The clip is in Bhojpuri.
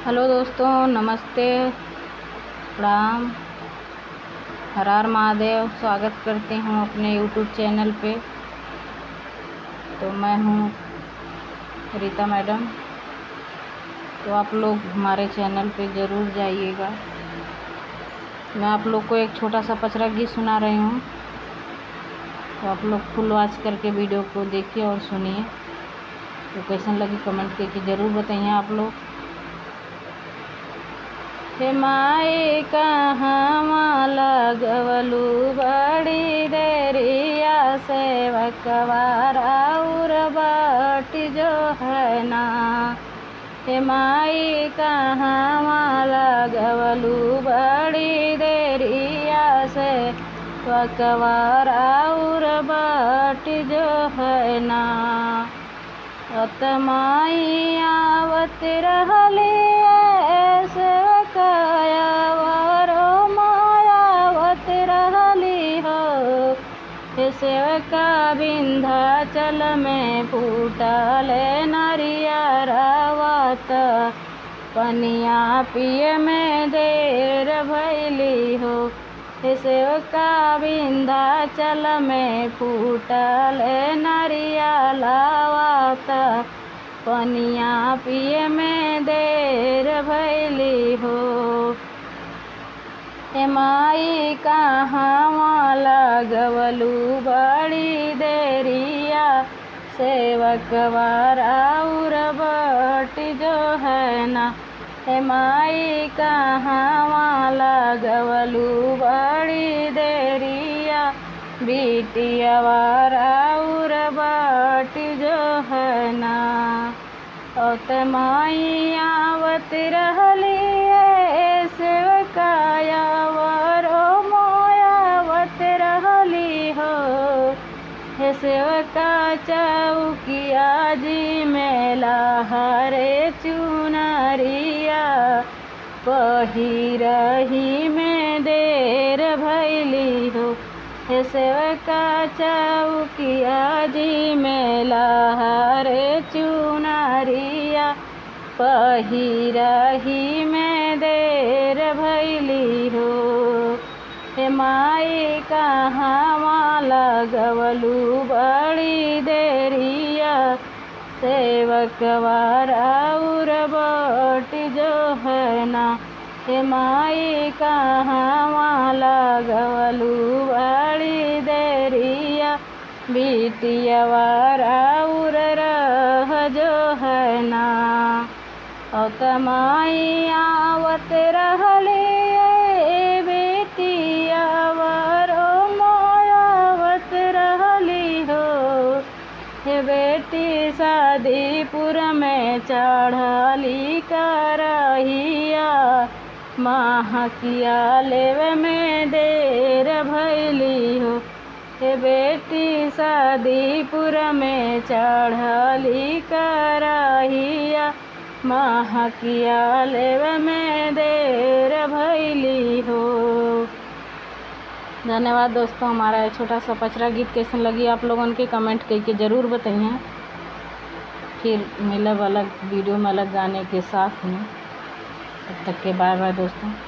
हेलो दोस्तों, नमस्ते, प्रणाम, हर हर महादेव। स्वागत करती हूँ अपने यूट्यूब चैनल पे। तो मैं हूँ रीता मैडम। तो आप लोग हमारे चैनल पे ज़रूर जाइएगा। मैं आप लोग को एक छोटा सा पचरा गीत सुना रही हूँ, तो आप लोग फुल वॉच करके वीडियो को देखिए और सुनिए। तो कैसन लगी कमेंट करके ज़रूर बताइए आप लोग। हे माई कहवा लगवलू बड़ी देरिया सेवकवारा उर बाटी जो है ना। हे माई कहवा लगवलू बड़ी देरिया सेवकवारा उर बाटी जो है ना। अतमाई आवत रहली सेवका विंध्याचल में फूटल नरियरवत पनिया पिए में देर भैली हो। सेवका विंध्याचल में फूटल नरियरवत पनिया पिए में देर भैली हो। हे माई कहवा लगवलू बड़ी देरिया सेवकवारा उर बाटी जो है ना। हे माई कहवा लगवलू बड़ी देरिया बिटियावारा उर बाटी जो है ना। औत माई आवत रहली सेवकाया हे सेवका चौकिया जी मेला हरे चुनरिया पहिरही में देर भैली हो। हे सेवका चौकिया जी मेला हरे चुनरिया पहिरही में देर भैली हो। हे माई कहवा लगवलू बड़ी देरिया सेवकवारा उर बाटी जो है ना। हे माई कहवा लगवलू बड़ी देरिया बिटियावारा उर रह जो है ना। औत माई आवत रहली बेटी शादीपुर में चढ़ली करहिया महकिया लेवे में देर भैली हो। हे बेटी शादीपुर में चढ़ली करहिया महकिया लेवे में देर भैली हो। धन्यवाद दोस्तों। हमारा ये छोटा सा पचरा गीत कैसन लगी आप लोगों के कमेंट करके ज़रूर बताइए। फिर मिलब अलग वीडियो में अलग गाने के साथ में। तब तक के बाय बाय दोस्तों।